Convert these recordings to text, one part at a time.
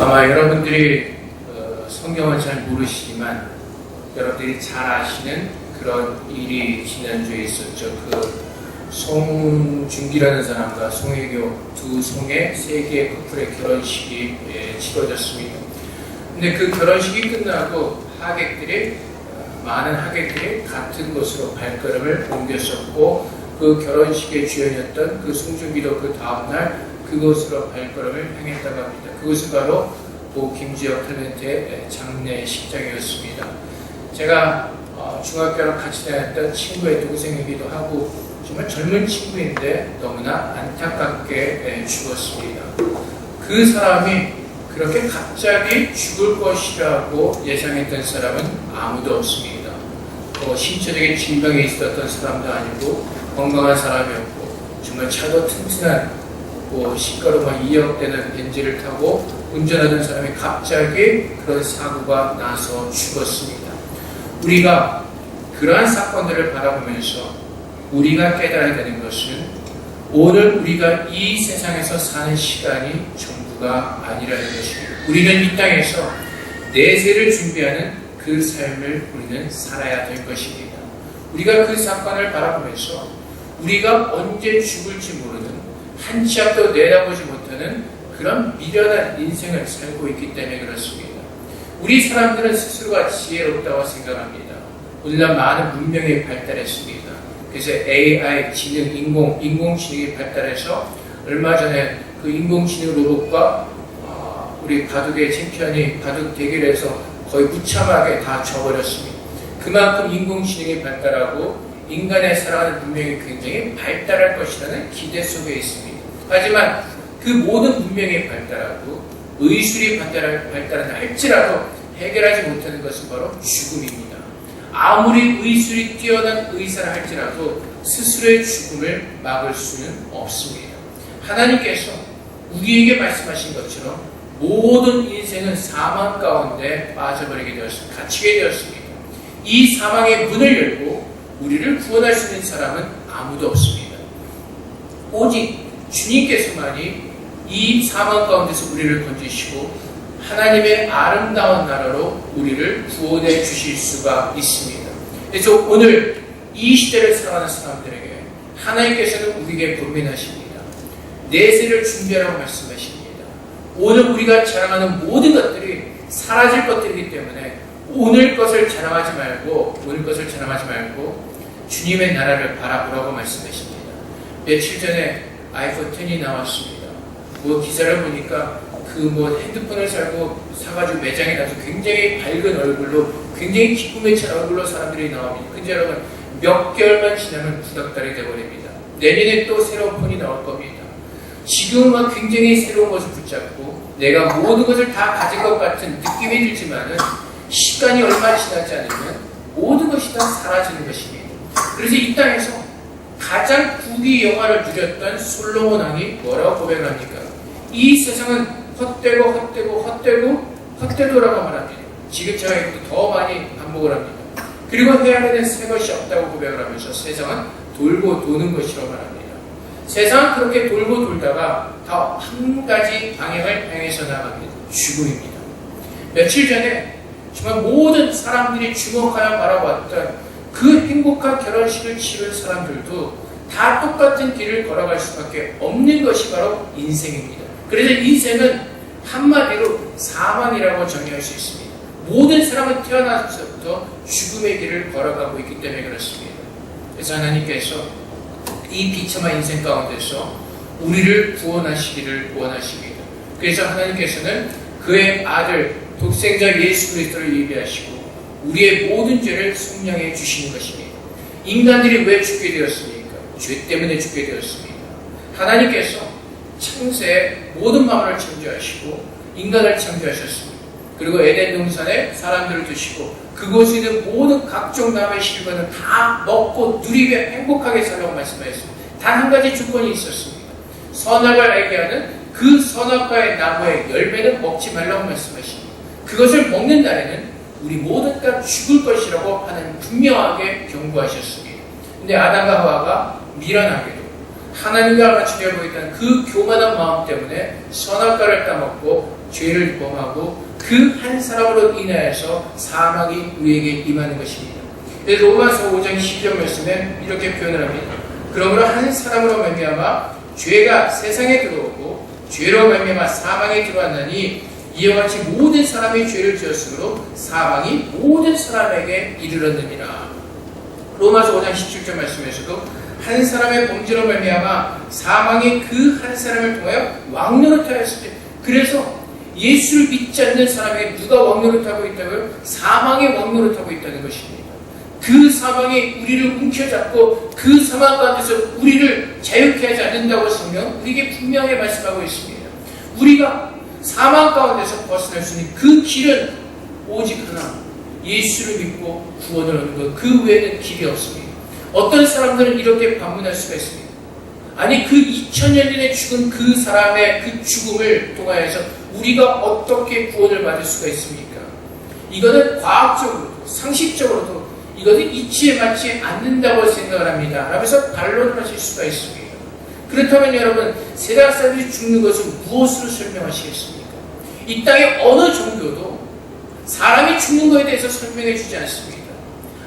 아마 여러분들이 성경을 잘 모르시지만 여러분들이 잘 아시는 그런 일이 지난주에 있었죠. 그 송준기라는 사람과 송혜교 두 송의 세 개의 커플의 결혼식이 치러졌습니다. 근데 그 결혼식이 끝나고 많은 하객들이 같은 곳으로 발걸음을 옮겼었고, 그 결혼식의 주연이었던 그 송준기도 그 다음날 그곳으로 발걸음을 향했다고 합니다. 그곳은 바로 김지혁 탤런트의 장례식장이었습니다. 제가 중학교랑 같이 다녔던 친구의 동생이기도 하고 정말 젊은 친구인데 너무나 안타깝게 죽었습니다. 그 사람이 그렇게 갑자기 죽을 것이라고 예상했던 사람은 아무도 없습니다. 신체적인 질병이 있었던 사람도 아니고 건강한 사람이었고 정말 차도 튼튼한 시가로 2억 대는 벤츠를 타고 운전하던 사람이 갑자기 그런 사고가 나서 죽었습니다. 우리가 그러한 사건들을 바라보면서 우리가 깨달아야 되는 것은 오늘 우리가 이 세상에서 사는 시간이 전부가 아니라는 것입니다. 우리는 이 땅에서 내세를 준비하는 그 삶을 우리는 살아야 될 것입니다. 우리가 그 사건을 바라보면서 우리가 언제 죽을지 모르는 한 치 앞도 내다보지 못하는 그런 미련한 인생을 살고 있기 때문에 그렇습니다. 우리 사람들은 스스로가 지혜롭다고 생각합니다. 오늘날 많은 문명이 발달했습니다. 그래서 AI, 지능, 인공지능이 발달해서 얼마 전에 그 인공지능 로봇과 우리 바둑의 챔피언이 바둑 대결에서 거의 무참하게 다 져버렸습니다. 그만큼 인공지능이 발달하고 인간의 살아가는 문명이 굉장히 발달할 것이라는 기대 속에 있습니다. 하지만 그 모든 문명이 발달하고 의술이 발달한다 할지라도 해결하지 못하는 것은 바로 죽음입니다. 아무리 의술이 뛰어난 의사라 할지라도 스스로의 죽음을 막을 수는 없습니다. 하나님께서 우리에게 말씀하신 것처럼 모든 인생은 사망 가운데 빠져버리게 되었습니다. 갇히게 되었습니다. 이 사망의 문을 열고 우리를 구원할 수 있는 사람은 아무도 없습니다. 오직 주님께서만이 이 사망 가운데서 우리를 건지시고 하나님의 아름다운 나라로 우리를 구원해 주실 수가 있습니다. 그래서 오늘 이 시대를 살아가는 사람들에게 하나님께서는 우리에게 권면하십니다. 내세를 준비하라고 말씀하십니다. 오늘 우리가 자랑하는 모든 것들이 사라질 것들이기 때문에 오늘 것을 자랑하지 말고 주님의 나라를 바라보라고 말씀하십니다. 며칠 전에 아이폰 10이 나왔습니다. 기사를 보니까 핸드폰을 사가지고 매장에 가서 굉장히 밝은 얼굴로, 굉장히 기쁨에 찬 얼굴로 사람들이 나옵니다. 근데 여러분, 몇 개월만 지나면 구닥다리 되어버립니다. 내년에 또 새로운 폰이 나올 겁니다. 지금은 굉장히 새로운 것을 붙잡고 내가 모든 것을 다 가진 것 같은 느낌이 들지만은 시간이 얼마 지나지 않으면 모든 것이 다 사라지는 것입니다. 그래서 이 땅에서 가장 부귀 영화를 누렸던 솔로몬 왕이 뭐라고 고백을 합니까? 이 세상은 헛되도라고 말합니다. 지금 제가 더 많이 반복을 합니다. 그리고 헤아리는 새 것이 없다고 고백을 하면서 세상은 돌고 도는 것이라고 말합니다. 세상은 그렇게 돌고 돌다가 다 한 가지 방향을 향해서 나갑니다. 죽음입니다. 며칠 전에 정말 모든 사람들이 주목하여 바라봤던 그 행복한 결혼식을 치른 사람들도 다 똑같은 길을 걸어갈 수밖에 없는 것이 바로 인생입니다. 그래서 인생은 한마디로 사망이라고 정의할 수 있습니다. 모든 사람은 태어나서부터 죽음의 길을 걸어가고 있기 때문에 그렇습니다. 그래서 하나님께서 이 비참한 인생 가운데서 우리를 구원하시기를 원하십니다. 그래서 하나님께서는 그의 아들 독생자 예수 그리스도를 예비하시고 우리의 모든 죄를 속량해 주시는 것입니다. 인간들이 왜 죽게 되었습니까? 죄 때문에 죽게 되었습니다. 하나님께서 창세에 모든 만물을 창조하시고 인간을 창조하셨습니다. 그리고 에덴 동산에 사람들을 두시고 그곳에 있는 모든 각종 나무의 실과는 다 먹고 누리며 행복하게 살라고 말씀하셨습니다. 단 한 가지 조건이 있었습니다. 선악을 알게 하는 그 선악과의 나무의 열매는 먹지 말라고 말씀하십니다. 그것을 먹는 날에는 우리 모두 다 죽을 것이라고 하나님 분명하게 경고하셨습니다. 근데 아담과 하와가 미련하게도 하나님과 같이 되어 보겠다는 그 교만한 마음 때문에 선악과를 따먹고 죄를 범하고 그 한 사람으로 인하여서 사망이 우리에게 임하는 것입니다. 로마서 5장 12절 말씀에 이렇게 표현을 합니다. 그러므로 한 사람으로 말미암아 죄가 세상에 들어오고 죄로 말미암아 사망에 들어왔나니 이와 같이 모든 사람이 죄를 지었으므로 사망이 모든 사람에게 이르렀느니라. 로마서 5장 17절 말씀에서도 한 사람의 범죄로 말미암아 사망이 그 한 사람을 통하여 왕노릇하였을 때, 그래서 예수를 믿지 않는 사람에게 누가 왕노릇하고 있다고요? 사망이 왕노릇하고 있다는 것입니다. 그 사망이 우리를 움켜잡고 그 사망 가운데서 우리를 자유케 하지 않는다고 성경 우리에게 분명히 말씀하고 있습니다. 우리가 사망 가운데서 벗어날 수 있는 그 길은 오직 하나, 예수를 믿고 구원을 얻는 것, 그 외에는 길이 없습니다. 어떤 사람들은 이렇게 반문할 수가 있습니다. 아니, 그 2000년 전에 죽은 그 사람의 그 죽음을 통하여서 우리가 어떻게 구원을 받을 수가 있습니까? 이거는 과학적으로도 상식적으로도 이것은 이치에 맞지 않는다고 생각을 합니다. 라면서 반론을 하실 수가 있습니다. 그렇다면 여러분, 세상 사람들이 죽는 것을 무엇으로 설명하시겠습니까? 이 땅의 어느 종교도 사람이 죽는 것에 대해서 설명해 주지 않습니다.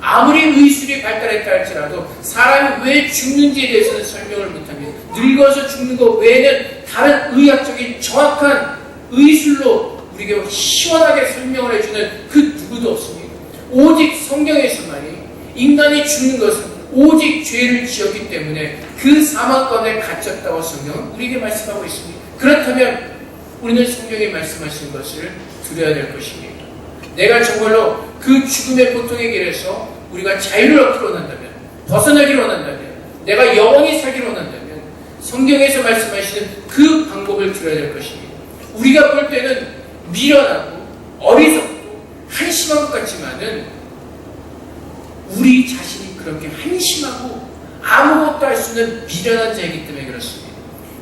아무리 의술이 발달했다 할지라도 사람이 왜 죽는지에 대해서는 설명을 못합니다. 늙어서 죽는 것 외에는 다른 의학적인 정확한 의술로 우리에게 시원하게 설명을 해주는 그 누구도 없습니다. 오직 성경에서만이 인간이 죽는 것은 오직 죄를 지었기 때문에 그 사망 가운데 갇혔다고 성경은 우리에게 말씀하고 있습니다. 그렇다면 우리는 성경에 말씀하신 것을 들어야 될 것입니다. 내가 정말로 그 죽음의 고통의 길에서 우리가 자유를 얻기로 원한다면, 벗어나기로 원한다면, 내가 영원히 살기로 원한다면 성경에서 말씀하시는 그 방법을 들어야 될 것입니다. 우리가 볼 때는 미련하고 어리석고 한심한 것 같지만은 우리 자신이 그렇게 한심하고 아무것도 할 수 없는 미련한 자이기 때문에 그렇습니다.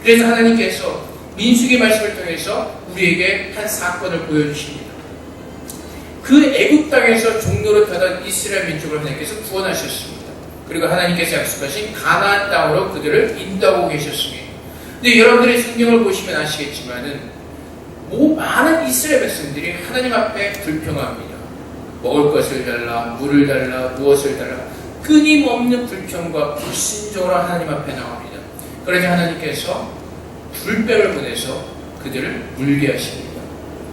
그래서 하나님께서 민수기 말씀을 통해서 우리에게 한 사건을 보여주십니다. 그 애굽 땅에서 종노릇하던 이스라엘 민족을 하나님께서 구원하셨습니다. 그리고 하나님께서 약속하신 가나안 땅으로 그들을 인도하고 계셨습니다. 근데 여러분들의 성경을 보시면 아시겠지만은 많은 이스라엘 백성들이 하나님 앞에 불평합니다. 먹을 것을 달라, 물을 달라, 무엇을 달라, 끊임없는 불평과 불순종으로 하나님 앞에 나옵니다. 그러자 하나님께서 불뱀을 보내서 그들을 물게 하십니다.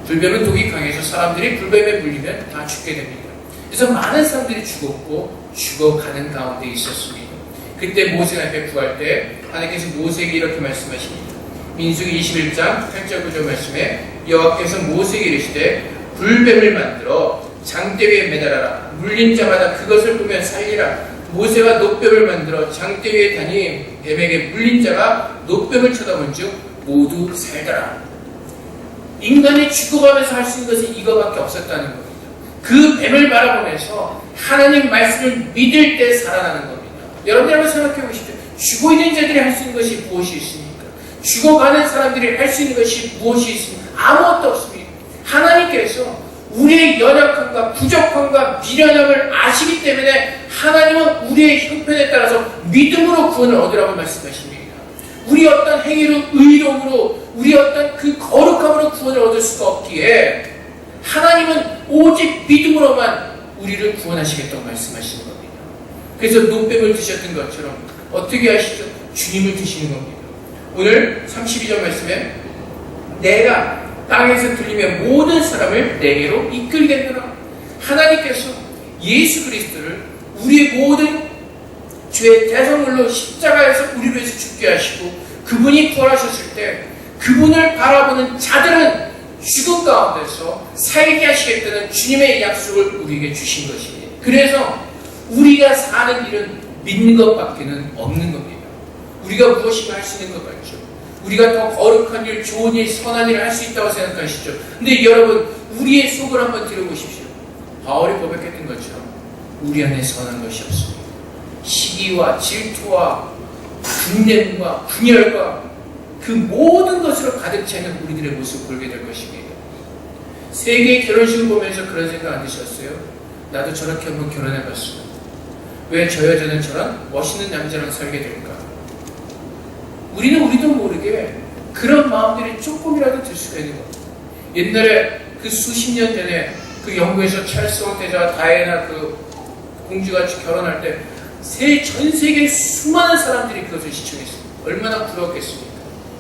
불뱀은 독이 강해서 사람들이 불뱀에 물리면 다 죽게 됩니다. 그래서 많은 사람들이 죽었고 죽어가는 가운데 있었습니다. 그때 모세가 앞에 구할 때 하나님께서 모세에게 이렇게 말씀하십니다. 민수기 21장 8절 9절 말씀에 여호와께서 모세에게 이르시되 불뱀을 만들어 장대 위에 매달아라. 물린 자마다 그것을 보면 살리라. 모세가 놋뱀을 만들어 장대 위에 다니 뱀에게 물린 자가 놋뱀을 쳐다본 즉 모두 살더라. 인간이 죽어가면서 할 수 있는 것은 이거밖에 없었다는 겁니다. 그 뱀을 바라보면서 하나님 말씀을 믿을 때 살아나는 겁니다. 여러분들 한번 생각해 보십시오. 죽어 있는 자들이 할 수 있는 것이 무엇이 있습니까? 죽어가는 사람들이 할 수 있는 것이 무엇이 있습니까? 아무것도 없습니다. 하나님께서 우리의 연약함과 부족함과 미련함을 아시기 때문에 하나님은 우리의 형편에 따라서 믿음으로 구원을 얻으라고 말씀하십니다. 우리 어떤 행위로, 의로움으로, 우리 어떤 그 거룩함으로 구원을 얻을 수가 없기에 하나님은 오직 믿음으로만 우리를 구원하시겠다고 말씀하시는 겁니다. 그래서 놋뱀을 드셨던 것처럼 어떻게 하시죠? 주님을 드시는 겁니다. 오늘 32절 말씀에 내가 땅에서 들리며 모든 사람을 내게로 이끌겠노라. 하나님께서 예수 그리스도를 우리의 모든 죄의 대성물로 십자가에서 우리를 위해서 죽게 하시고 그분이 부활하셨을 때 그분을 바라보는 자들은 죽음 가운데서 살게 하시겠다는 주님의 약속을 우리에게 주신 것입니다. 그래서 우리가 사는 일은 믿는 것밖에는 없는 겁니다. 우리가 무엇인가 할 수 있는 것 같죠. 우리가 더 거룩한 일, 좋은 일, 선한 일을 할 수 있다고 생각하시죠. 근데 여러분, 우리의 속을 한번 들여보십시오. 바울이 고백했던 것처럼 우리 안에 선한 것이 없습니다. 시기와 질투와 분냄과 분열과 그 모든 것으로 가득 차 있는 우리들의 모습을 보게 될 것입니다. 세계의 결혼식을 보면서 그런 생각 안 드셨어요? 나도 저렇게 한번 결혼해봤어. 왜 저 여자는 저런 멋있는 남자랑 살게 될까? 우리도 모르게 그런 마음들이 조금이라도 들 수가 있는 겁니다. 옛날에 그 수십 년 전에 그 영국에서 찰스 왕태자와 다이애나 그 공주가 결혼할 때 전 세계 수많은 사람들이 그것을 시청했습니다. 얼마나 부러웠겠습니까?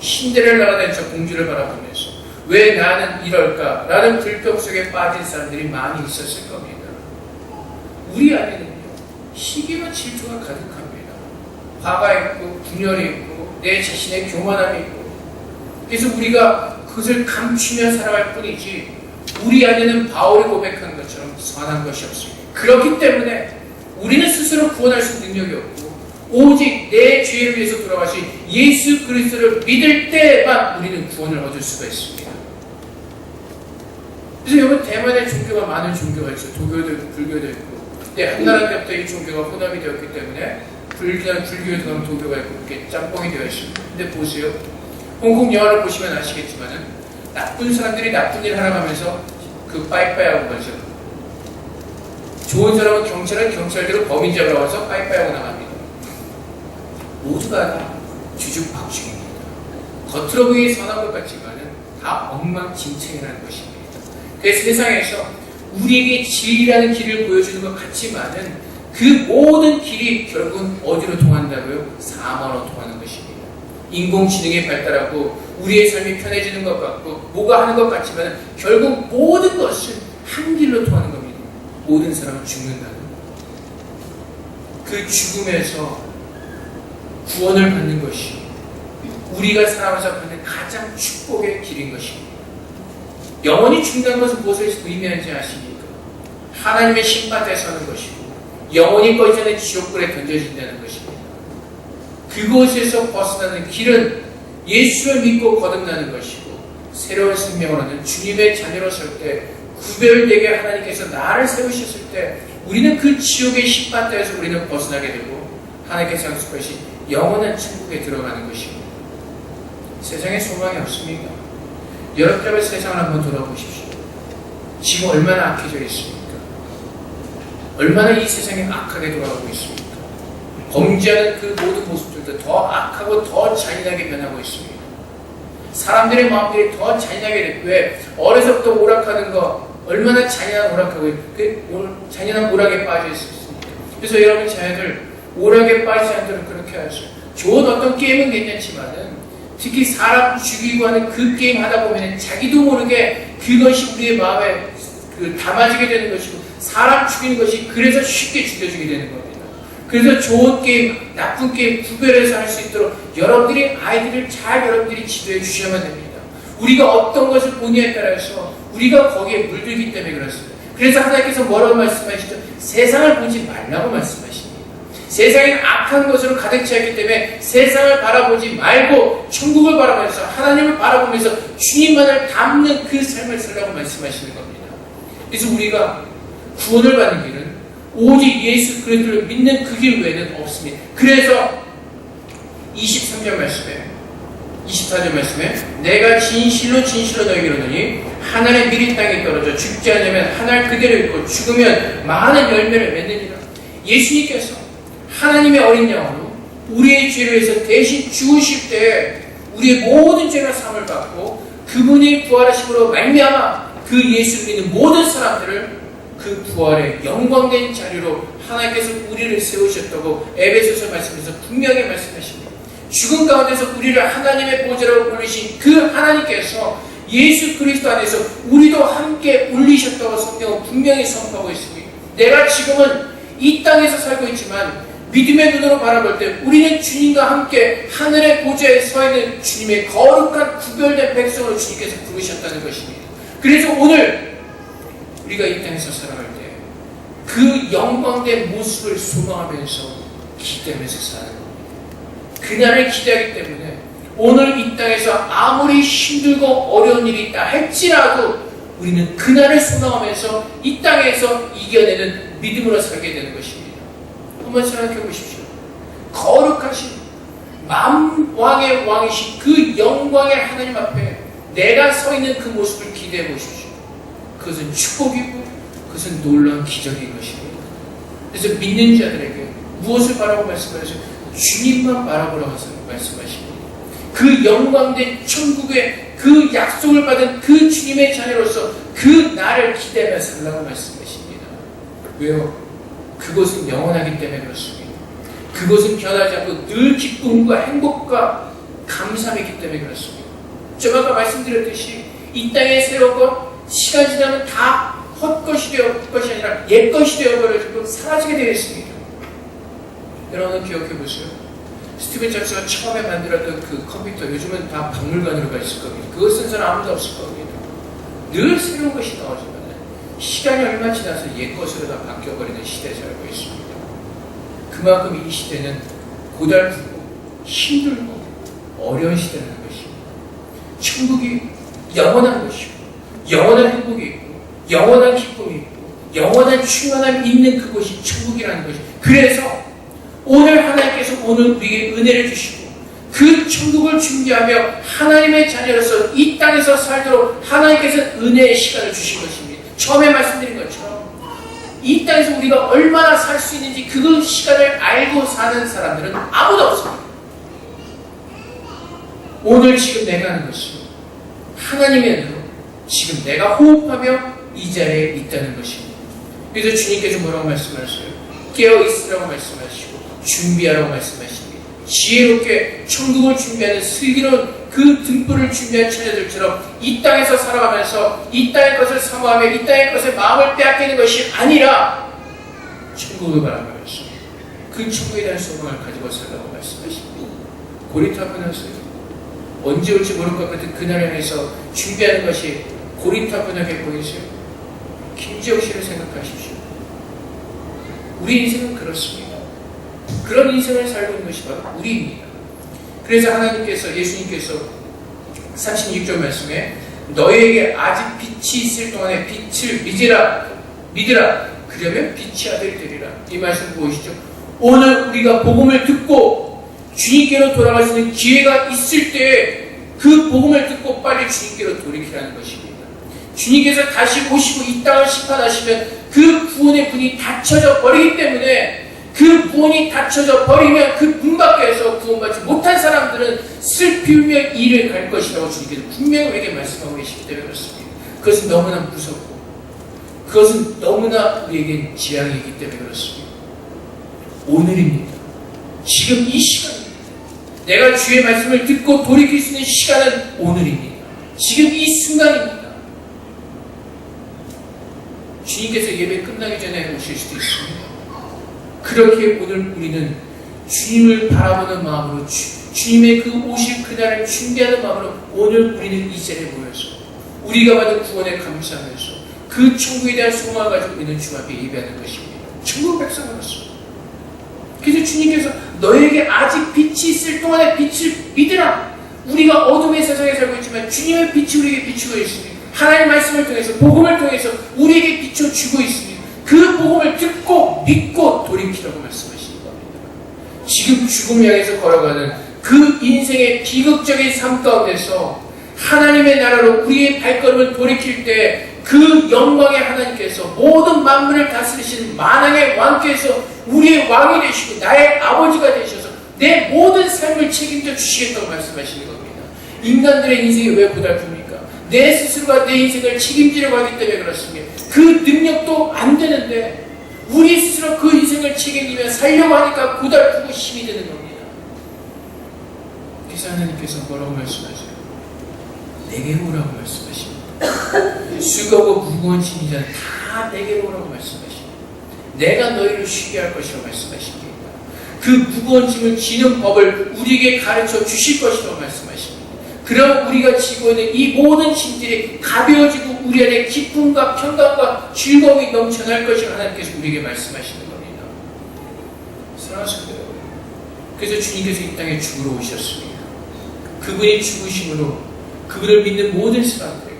신데렐라가 된 저 공주를 바라보면서 왜 나는 이럴까? 라는 불평 속에 빠진 사람들이 많이 있었을 겁니다. 우리 안에는요, 시기와 질투가 가득합니다. 화가 있고 분열이 있고 내 자신의 교만함이 있고, 그래서 우리가 그것을 감추며 살아갈 뿐이지 우리 안에는 바울이 고백한 것처럼 선한 것이 없습니다. 그렇기 때문에 우리는 스스로 구원할 수 있는 능력이 없고 오직 내 죄를 위해서 돌아가신 예수 그리스도를 믿을 때만 우리는 구원을 얻을 수가 있습니다. 그래서 여러분, 대만에 종교가 많은 종교가 있어요. 도교도 있고 불교도 있고. 근데 한나라 때부터 이 종교가 혼합이 되었기 때문에 불교에 들어가면 도교가 있고 이렇게 짬뽕이 되어 있습니다. 근데 보세요. 홍콩 영화를 보시면 아시겠지만은 나쁜 사람들이 나쁜 일 하러 가면서 그 빠이빠이하고 가죠. 좋은 사람은 경찰대로 범인 잡으러 와서 빠이빠이하고 나갑니다. 모두가 다 주죽박죽입니다. 겉으로 보기 선한 것 같지만은 다 엉망진창이라는 것입니다. 그래서 세상에서 우리에게 진리라는 길을 보여주는 것 같지만은 그 모든 길이 결국은 어디로 통한다고요? 사망으로 통하는 것입니다. 인공지능이 발달하고 우리의 삶이 편해지는 것 같고 뭐가 하는 것 같지만 결국 모든 것은 한 길로 통하는 겁니다. 모든 사람은 죽는다는 그 죽음에서 구원을 받는 것이 우리가 살아가면서 받는 가장 축복의 길인 것입니다. 영원히 죽는다는 것은 무엇을 의미하는지 아십니까? 하나님의 심판대에 서는 것이고 영원히 꺼지지 않는 지옥불에 던져진다는 것입니다. 그곳에서 벗어나는 길은 예수를 믿고 거듭나는 것이고 새로운 생명을 얻는 주님의 자녀로 설 때 구별되게 하나님께서 나를 세우셨을 때 우리는 그 지옥의 심판대에서 우리는 벗어나게 되고 하나님께서 약속하신 영원한 천국에 들어가는 것입니다. 세상에 소망이 없습니까? 여러분의 세상을 한번 돌아보십시오. 지금 얼마나 악해져 있습니까? 얼마나 이 세상이 악하게 돌아가고 있습니까? 범죄하는 그 모든 모습들도 더 악하고 더 잔인하게 변하고 있습니다. 사람들의 마음들이 더 잔인하게 됐고, 왜? 어려서부터 오락하는 거 얼마나 잔인한 오락하고 잔인한 오락에 빠져 있습니까? 그래서 여러분 자녀들 오락에 빠지지 않도록 그렇게 하죠. 좋은 어떤 게임은 괜찮지만은 특히 사람 죽이고 하는 그 게임 하다 보면 자기도 모르게 그것이 우리의 마음에 담아지게 되는 것이고 사람 죽이는 것이 그래서 쉽게 죽여지게 되는 겁니다. 그래서 좋은 게임, 나쁜 게임 구별해서 할 수 있도록 여러분들이 아이들을 잘 여러분들이 지도해 주셔야만 됩니다. 우리가 어떤 것을 보느냐에 따라서 우리가 거기에 물들기 때문에 그렇습니다. 그래서 하나님께서 뭐라고 말씀하시죠? 세상을 보지 말라고 말씀하십니다. 세상은 악한 것으로 가득 차있기 때문에 세상을 바라보지 말고 천국을 바라보면서 하나님을 바라보면서 주님만을 닮는 그 삶을 살라고 말씀하시는 겁니다. 그래서 우리가 구원을 받는 길은 오직 예수 그리스도를 믿는 그 길 외에는 없습니다. 그래서 23절 말씀에 24절 말씀에 내가 진실로 진실로 너에게 이르노니 하늘의 미리 땅에 떨어져 죽지 않으면 하늘 그대로 있고 죽으면 많은 열매를 맺느니라. 예수님께서 하나님의 어린 양으로 우리의 죄를 위해서 대신 죽으실 때 우리의 모든 죄가 사함을 받고 그분이 부활하심으로 말미암아 그 예수를 믿는 모든 사람들을 그 부활의 영광된 자리로 하나님께서 우리를 세우셨다고 에베소서 말씀에서 분명히 말씀하십니다. 죽은 가운데서 우리를 하나님의 보좌로 올리신 그 하나님께서 예수 그리스도 안에서 우리도 함께 올리셨다고 성경은 분명히 선포하고 있습니다. 내가 지금은 이 땅에서 살고 있지만 믿음의 눈으로 바라볼 때 우리는 주님과 함께 하늘의 보좌에 서 있는 주님의 거룩한 구별된 백성으로 주님께서 부르셨다는 것입니다. 그래서 오늘 우리가 이 땅에서 살아갈 때 그 영광된 모습을 소망하면서 기대하면서 사는 겁니다. 그날을 기대하기 때문에 오늘 이 땅에서 아무리 힘들고 어려운 일이 있다 할지라도 우리는 그날을 소망하면서 이 땅에서 이겨내는 믿음으로 살게 되는 것입니다. 한번 생각해 보십시오. 거룩하신 만왕의 왕이신 그 영광의 하나님 앞에 내가 서 있는 그 모습을 기대해 보십시오. 그것은 축복이고 그것은 놀라운 기적인 것입니다. 그래서 믿는 자들에게 무엇을 바라고 말씀하세요? 주님만 바라보라고 말씀하십니다. 그 영광된 천국의 그 약속을 받은 그 주님의 자녀로서 그 날을 기대하며 살라고 말씀하십니다. 왜요? 그것은 영원하기 때문에 그렇습니다. 그것은 변하지 않고 늘 기쁨과 행복과 감사함이 있기 때문에 그렇습니다. 좀 아까 말씀드렸듯이 이 땅에 세운 것 시간 지나면 다 헛것이 아니라 옛것이 되어버려지고 사라지게 되어 있습니다. 여러분 기억해 보세요. 스티븐 잡스가 처음에 만들었던 그 컴퓨터 요즘은 다 박물관으로 가 있을 겁니다. 그거 쓴 사람 아무도 없을 겁니다. 늘 새로운 것이 나오지만 시간이 얼마 지나서 옛것으로 다 바뀌어버리는 시대에 살고 있습니다. 그만큼 이 시대는 고달프고 힘들고 어려운 시대라는 것입니다. 천국이 영원한 것이고 영원한 행복이 있고 영원한 기쁨이 있고 영원한 충만함이 있는 그곳이 천국이라는 것이죠. 그래서 오늘 하나님께서 오늘 우리에게 은혜를 주시고 그 천국을 준비하며 하나님의 자녀로서 이 땅에서 살도록 하나님께서 은혜의 시간을 주신 것입니다. 처음에 말씀드린 것처럼 이 땅에서 우리가 얼마나 살 수 있는지 그 시간을 알고 사는 사람들은 아무도 없습니다. 오늘 지금 내가 하는 것이 하나님의 은혜로 지금 내가 호흡하며 이 자리에 있다는 것입니다. 그래서 주님께서 뭐라고 말씀하셨어요? 깨어있으라고 말씀하시고 준비하라고 말씀하십니다. 지혜롭게 천국을 준비하는 슬기로운 그 등불을 준비한 처녀들처럼 이 땅에서 살아가면서 이 땅의 것을 사모하며 이 땅의 것에 마음을 빼앗기는 것이 아니라 천국을 바라보면서 그 천국에 대한 소망을 가지고 살라고 말씀하십니다. 고리타분하세요. 언제 올지 모를 것 같은 그날을 향해서 준비하는 것이 고리타분하게 보이세요? 김지혁 씨를 생각하십시오. 우리 인생은 그렇습니다. 그런 인생을 살고 있는 것이 바로 우리입니다. 그래서 하나님께서 예수님께서 36절 말씀에 너희에게 아직 빛이 있을 동안에 빛을 믿으라 그러면 빛이 아들이 되리라. 이 말씀 보이시죠? 오늘 우리가 복음을 듣고 주님께로 돌아갈 수 있는 기회가 있을 때 그 복음을 듣고 빨리 주님께로 돌이키라는 것입니다. 주님께서 다시 오시고 이 땅을 심판하시면 그 구원의 문이 닫혀져 버리기 때문에 그 문이 닫혀져 버리면 그 문 밖에서 구원받지 못한 사람들은 슬피 울며 이를 갈 것이라고 주님께서 분명히 우리에게 말씀하고 계시기 때문에 그렇습니다. 그것은 너무나 무섭고 그것은 너무나 우리에게 재앙이기 때문에 그렇습니다. 오늘입니다. 지금 이 시간입니다. 내가 주의 말씀을 듣고 돌이킬 수 있는 시간은 오늘입니다. 지금 이 순간입니다. 주님께서 예배 끝나기 전에 오실 수도 있습니다. 그렇게 오늘 우리는 주님을 바라보는 마음으로 주님의 그 오실 그날을 준비하는 마음으로 오늘 우리는 이 자리에 모여서 우리가 받은 구원에 감사하면서 그 천국에 대한 소망을 가지고 우리는 주 앞에 예배하는 것입니다. 천국 백성으로서. 그래서 주님께서 너에게 아직 빛이 있을 동안에 빛을 믿으라. 우리가 어둠의 세상에 살고 있지만 주님의 빛이 우리에게 비추고 있습니다. 하나님의 말씀을 통해서 복음을 통해서 우리에게 비춰주고 있습니다. 그 복음을 듣고 믿고 돌이키라고 말씀하시는 겁니다. 지금 죽음을 향해서 걸어가는 그 인생의 비극적인 삶 가운데서 하나님의 나라로 우리의 발걸음을 돌이킬 때 그 영광의 하나님께서 모든 만물을 다스리시는 만왕의 왕께서 우리의 왕이 되시고 나의 아버지가 되셔서 내 모든 삶을 책임져 주시겠다고 말씀하시는 겁니다. 인간들의 인생이 왜 고달픕니까? 내 스스로가 내 인생을 책임지려고 하기 때문에 그렇습니다. 그 능력도 안 되는데 우리 스스로 그 인생을 책임지며 살려고 하니까 고달프고 힘이 드는 겁니다. 그래서 하나님께서 뭐라고 말씀하세요? 내게 오라고 말씀하십니다. 수고하고 무거운 짐진 자는 다 내게 오라고 말씀하십니다. 내가 너희를 쉬게 할 것이라고 말씀하십니다. 그 무거운 짐을 지는 법을 우리에게 가르쳐 주실 것이라고 말씀하십니다. 그럼 우리가 지고 있는 이 모든 짐들이 가벼워지고 우리 안에 기쁨과 평강과 즐거움이 넘쳐날 것이라고 하나님께서 우리에게 말씀하시는 겁니다. 사랑하는 성도 여러분, 그래서 주님께서 이 땅에 죽으러 오셨습니다. 그분이 죽으심으로 그분을 믿는 모든 사람들에게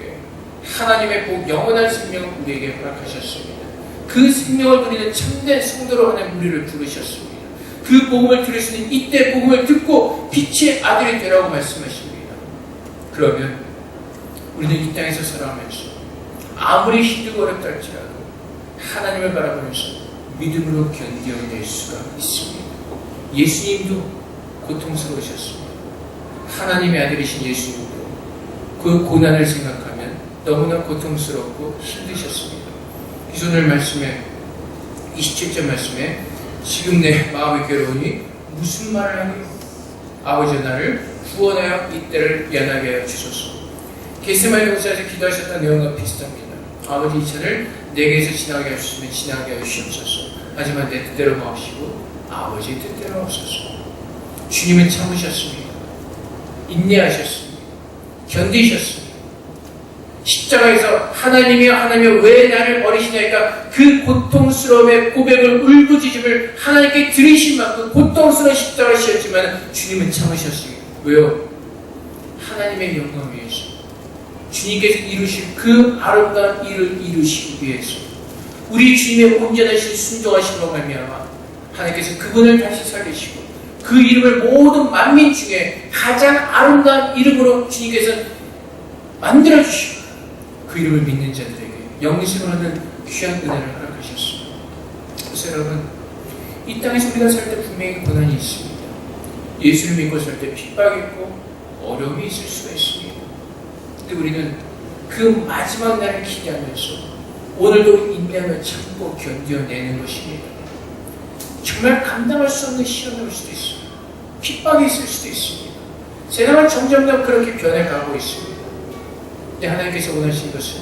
하나님의 복 영원한 생명을 우리에게 허락하셨습니다. 그 생명을 누리는 참된 성도로 하나님 우리를 부르셨습니다. 그 복음을 들을 수 있는 이때 복음을 듣고 빛의 아들이 되라고 말씀하십니다. 그러면 우리는 이 땅에서 살아가면서 아무리 힘들고 어렵다 할지라도 하나님을 바라보면서 믿음으로 견뎌낼 수가 있습니다. 예수님도 고통스러우셨습니다. 하나님의 아들이신 예수님도 그 고난을 생각하면 너무나 고통스럽고 힘드셨습니다. 그래서 오늘 말씀에 27절 말씀에 지금 내 마음이 괴로우니 무슨 말을 하니 아버지 나를 구원하여 이때를 연하게 하여 주소서. 겟세마네 동산에서 기도하셨던 내용과 비슷합니다. 아버지 이 차를 내게서 지나게 하셨으면 지나게 하여 주옵소서. 하지만 내 뜻대로 마옵시고 아버지의 뜻대로 없소서. 주님은 참으셨습니다. 인내하셨습니다. 견디셨습니다. 십자가에서 하나님이여 왜 나를 버리시나이까 그 고통스러움의 고백을 울부짖음을 하나님께 들으신 만큼 고통스러운 십자가를 지었지만 주님은 참으셨습니다. 왜요? 하나님의 영광을 위해서, 주님께서 이루실 그 아름다운 일을 이루시기 위해서, 우리 주님의 온전하신 순종하심으로 말미암아 하나님께서 그분을 다시 살리시고 그 이름을 모든 만민 중에 가장 아름다운 이름으로 주님께서 만들어주시고 그 이름을 믿는 자들에게 영생을 얻는 귀한 은혜를 허락하셨습니다. 그래서 여러분, 이 땅에서 우리가 살 때 분명히 고난이 있습니다. 예수를 믿고 살 때 핍박이 있고 어려움이 있을 수가 있습니다. 근데 우리는 그 마지막 날을 기대하면서 오늘도 인내하며 참고 견뎌내는 것입니다. 정말 감당할 수 없는 시련이 올 수도 있습니다. 핍박이 있을 수도 있습니다. 세상은 점점점 그렇게 변해가고 있습니다. 근데 하나님께서 원하시는 것은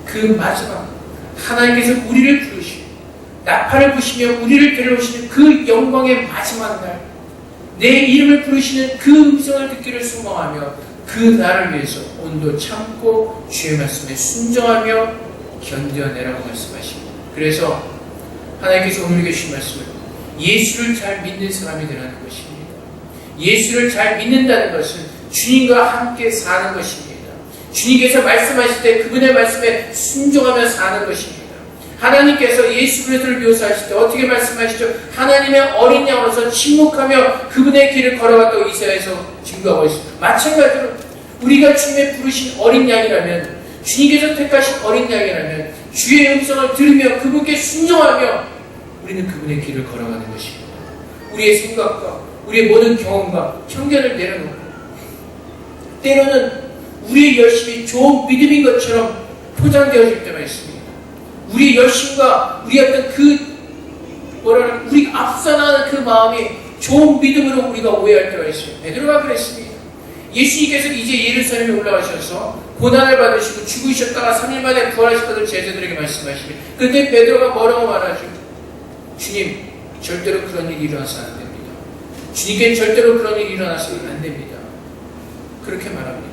그 마지막, 하나님께서 우리를 부르시고 나팔을 부시며 우리를 데려오시는 그 영광의 마지막 날, 내 이름을 부르시는 그 음성을 듣기를 소망하며 그 날을 위해서 오늘도 참고 주의 말씀에 순종하며 견뎌내라고 말씀하십니다. 그래서 하나님께서 오늘 계신 말씀은 예수를 잘 믿는 사람이 되라는 것입니다. 예수를 잘 믿는다는 것은 주님과 함께 사는 것입니다. 주님께서 말씀하실 때 그분의 말씀에 순종하며 사는 것입니다. 하나님께서 예수 그리스도를 묘사하실 때 어떻게 말씀하시죠? 하나님의 어린 양으로서 침묵하며 그분의 길을 걸어갔다고 이사야에서 증거하고 있습니다. 마찬가지로 우리가 주님의 부르신 어린 양이라면, 주님께서 택하신 어린 양이라면 주의 음성을 들으며 그분께 순종하며 우리는 그분의 길을 걸어가는 것입니다. 우리의 생각과 우리의 모든 경험과 편견을 내려놓고 때로는 우리의 열심이 좋은 믿음인 것처럼 포장되어질 때가 있습니다. 우리의 열심과 우리의 어떤 우리 앞서 나가는 그 마음이 좋은 믿음으로 우리가 오해할 때가 있습니다. 베드로가 그랬습니다. 예수님께서 이제 예루살렘에 올라가셔서 고난을 받으시고 죽으셨다가 3일 만에 부활하실 것을 제자들에게 말씀하십니다. 그런데 베드로가 뭐라고 말하죠? 주님, 절대로 그런 일이 일어나서는 안 됩니다. 주님께 절대로 그런 일이 일어나서는 안 됩니다. 그렇게 말합니다.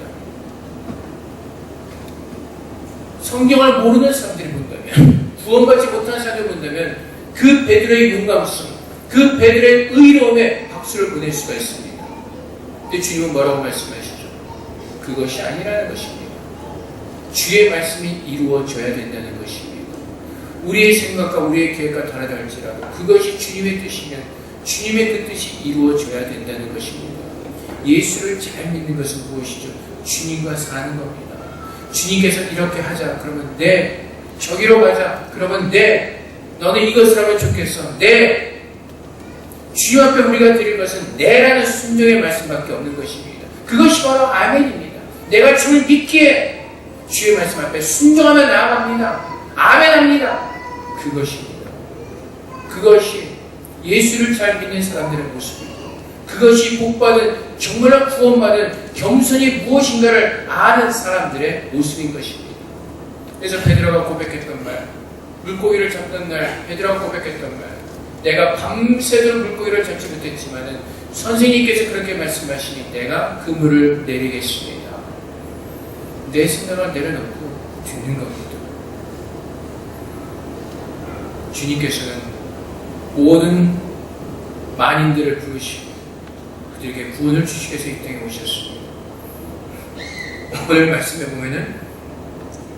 성경을 모르는 사람들이 본다면, 구원받지 못하는 사람들이 본다면 그 베드로의 용감성, 그 베드로의 의로움에 박수를 보낼 수가 있습니다. 근데 주님은 뭐라고 말씀하시죠? 그것이 아니라는 것입니다. 주의 말씀이 이루어져야 된다는 것입니다. 우리의 생각과 우리의 계획과 다르다 할지라도 그것이 주님의 뜻이면 주님의 그 뜻이 이루어져야 된다는 것입니다. 예수를 잘 믿는 것은 무엇이죠? 주님과 사는 겁니다. 주님께서 이렇게 하자 그러면 네, 저기로 가자 그러면 네, 너는 이것을 하면 좋겠어 네, 주님 앞에 우리가 드릴 것은 네라는 순종의 말씀밖에 없는 것입니다. 그것이 바로 아멘입니다. 내가 주를 믿기에 주의 말씀 앞에 순종하며 나아갑니다. 아멘합니다. 그것입니다. 그것이 예수를 잘 믿는 사람들의 모습이고, 그것이 복받은 정말로 구원받은 겸손이 무엇인가를 아는 사람들의 모습인 것입니다. 그래서 베드로가 고백했던 말, 물고기를 잡던 날 베드로가 고백했던 말, 내가 밤새도록 물고기를 잡지 못했지만 선생님께서 그렇게 말씀하시니 내가 그물을 내리겠습니다. 내 생각을 내려놓고 듣는 겁니다. 주님께서는 모든 만인들을 부르시고 그들에게 구원을 주시기 위해서 이 땅에 오셨습니다. 오늘 말씀에 보면은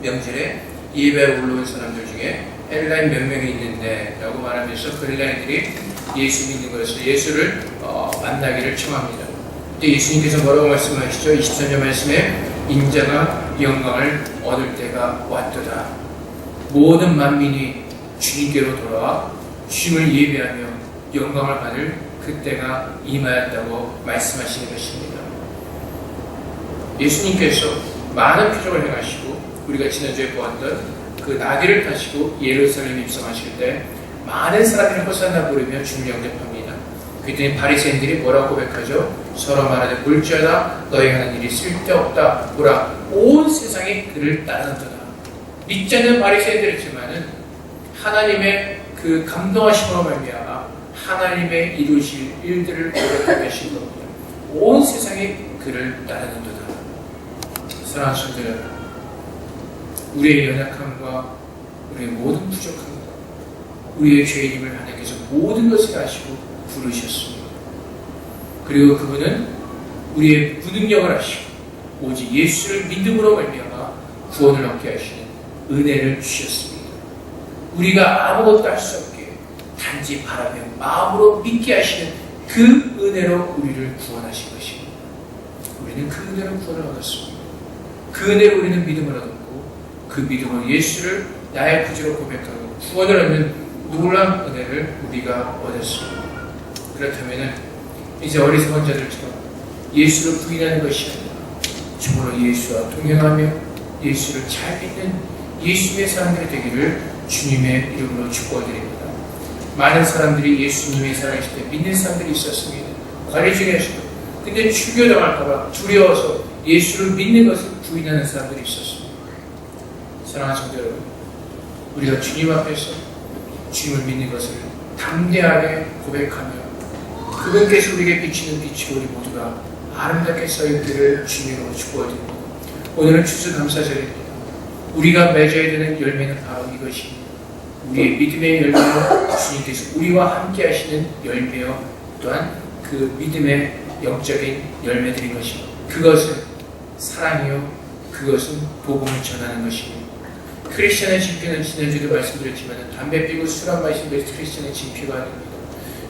명절에 예배에 올라온 사람들 중에 헬라인 몇 명이 있는데 라고 말하면서 그 헬라인들이 예수 믿는 것을, 예수를 만나기를 청합니다. 근데 예수님께서 뭐라고 말씀하시죠? 23절 말씀에 인자가 영광을 얻을 때가 왔도다. 모든 만민이 주님께로 돌아와 주님을 예배하며 영광을 받을 그때가 임하였다고 말씀하시는 것입니다. 예수님께서 많은 표적을 행하시고 우리가 지난주에 보았던 그 나귀를 타시고 예루살렘에 입성하실 때 많은 사람들이 호산나 부르며 주를 영접합니다. 그랬더니 바리새인들이 뭐라고 고백하죠? 서로 말하되 볼지어다 너희 하는 일이 쓸데없다. 보라 온 세상이 그를 따르는도다. 믿지 않는 바리새인들이지만은 하나님의 그 감동하심으로 말미암아 하나님의 이루실 일들을 고백하게 하신 겁니다. 온 세상이 그를 따르는도다. 사랑하는 성도 여러분, 우리의 연약함과 우리의 모든 부족함과 우리의 죄인임을 하나님께서 모든 것을 아시고 부르셨습니다. 그리고 그분은 우리의 무능력을 아시고 오직 예수를 믿음으로 말미암아 구원을 얻게 하시는 은혜를 주셨습니다. 우리가 아무것도 할 수 없게 단지 바라며 마음으로 믿게 하시는 그 은혜로 우리를 구원하신 것입니다. 우리는 그 은혜로 구원을 얻었습니다. 그 은혜로 우리는 믿음을 얻었고 그 믿음으로 예수를 나의 구주로 고백하고 구원을 얻는 놀라운 은혜를 우리가 얻었습니다. 그렇다면 이제 어리석은 자들처럼 예수를 부인하는 것이 아니라 정말로 예수와 동행하며 예수를 잘 믿는 예수의 사람들이 되기를 주님의 이름으로 축복드립니다. 많은 사람들이 예수님의 살아계실 때 믿는 사람들이 있었습니다. 관리 중에 하시고 근데 죽여당할까봐 두려워서 예수를 믿는 것을 부인하는 사람들이 있었습니다. 사랑하는 성도 여러분, 우리가 주님 앞에서 주님을 믿는 것을 담대하게 고백하며 그분께서 우리에게 비치는 빛으로 우리 모두가 아름답게 쌓이기를 주님으로 축복드립니다. 오늘은 추수감사절입니다. 우리가 맺어야 되는 열매는 바로 이것입니다. 우리의 믿음의 열매로 주님께서 우리와 함께 하시는 열매요, 또한 그 믿음의 영적인 열매들인 것입니다. 그것은 사랑이요, 그것은 복음을 전하는 것입니다. 크리스천의 진표는 지난주에도 말씀드렸지만 담배 피고 술 안 마시는 것이 크리스천의 진표가 아닙니다.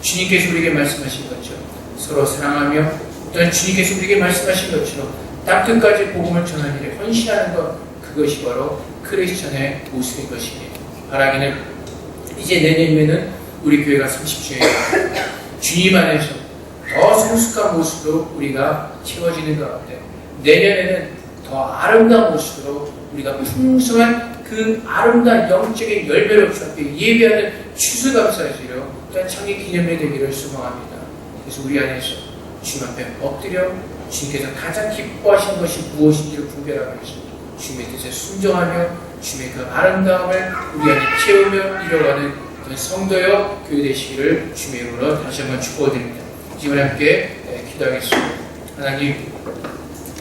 주님께서 우리에게 말씀하신 것처럼 서로 사랑하며 또한 주님께서 우리에게 말씀하신 것처럼 땅끝까지 복음을 전하는 일에 헌신하는 것, 그것이 바로 크리스천의 모습인 것입니다. 바라기는 이제 내년이면은 우리 교회가 30주년입니다. 주님 안에서 더 성숙한 모습으로 우리가 채워지는 가운데 내년에는 더 아름다운 모습으로 우리가 풍성한 그 아름다운 영적인 열매를 주 앞에 예배하는 추수감사절이요 또한 창립 기념일 되기를 소망합니다. 그래서 우리 안에서 주님 앞에 엎드려 주님께서 가장 기뻐하시는 것이 무엇인지를 분별하고 있습니다. 주님의 뜻에 순종하며 주님의 그 아름다움을 우리 안에 채우며 이뤄가는 성도여 교회 되시기를 주님의 이름으로 다시 한번 축복드립니다. 지금 함께 기도하겠습니다. 하나님,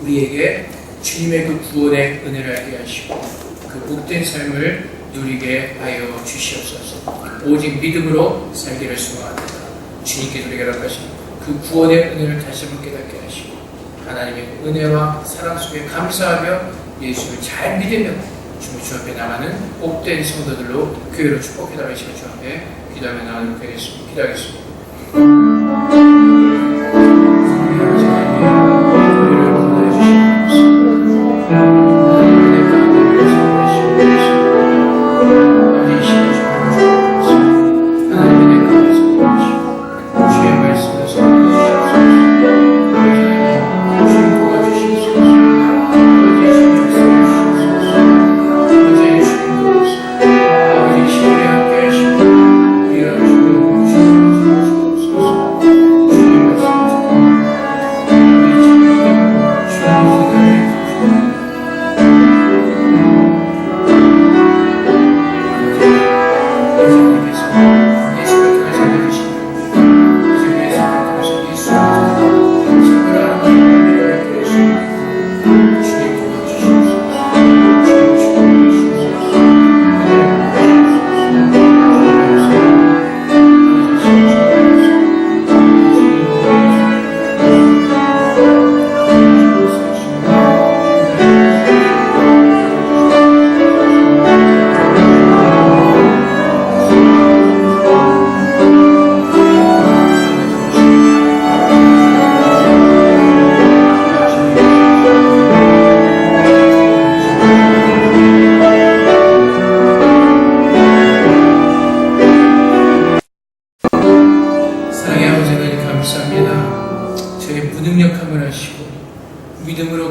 우리에게 주님의 그 구원의 은혜를 알게 하시고 그 복된 삶을 누리게 하여 주시옵소서. 오직 믿음으로 살기를 소망합니다. 주님께서 우리에게 허락하신 그 구원의 은혜를 다시 한번 깨닫게 하시고 하나님의 은혜와 사랑 속에 감사하며 예수를 잘 믿으며 주 앞에 나가는 복된 성도들로 교회로 축복해달라시는 주 앞에 기도하며 나가도록 하겠습니다. 기도하겠습니다.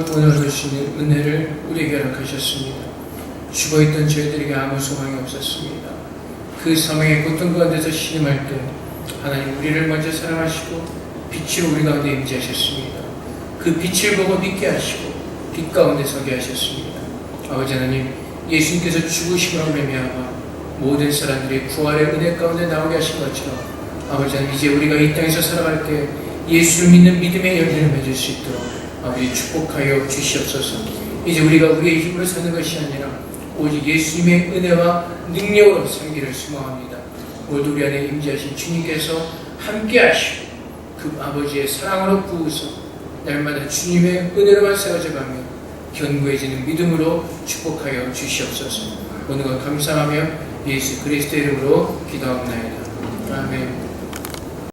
구원을 얻을 수 있는 은혜를 우리에게 허락하셨습니다. 죽어있던 저희들에게 아무 소망이 없었습니다. 그 사망의 고통 가운데서 신음할 때 하나님 우리를 먼저 사랑하시고 빛으로 우리 가운데 임재하셨습니다. 그 빛을 보고 믿게 하시고 빛 가운데 서게 하셨습니다. 아버지 하나님, 예수님께서 죽으심으로 말미암아 모든 사람들이 부활의 은혜 가운데 나오게 하신 것처럼 아버지 하나님, 이제 우리가 이 땅에서 살아갈 때 예수를 믿는 믿음의 열매를 맺을 수 있도록 아버지 축복하여 주시옵소서. 이제 우리가 우리의 힘으로 사는 것이 아니라 오직 예수님의 은혜와 능력으로 살기를 소망합니다. 모두 우리 안에 임재하신 주님께서 함께 하시고 그 아버지의 사랑으로 부으서 날마다 주님의 은혜로만 세워져가며 견고해지는 믿음으로 축복하여 주시옵소서. 오늘 것 감사하며 예수 그리스도의 이름으로 기도합니다. 아멘.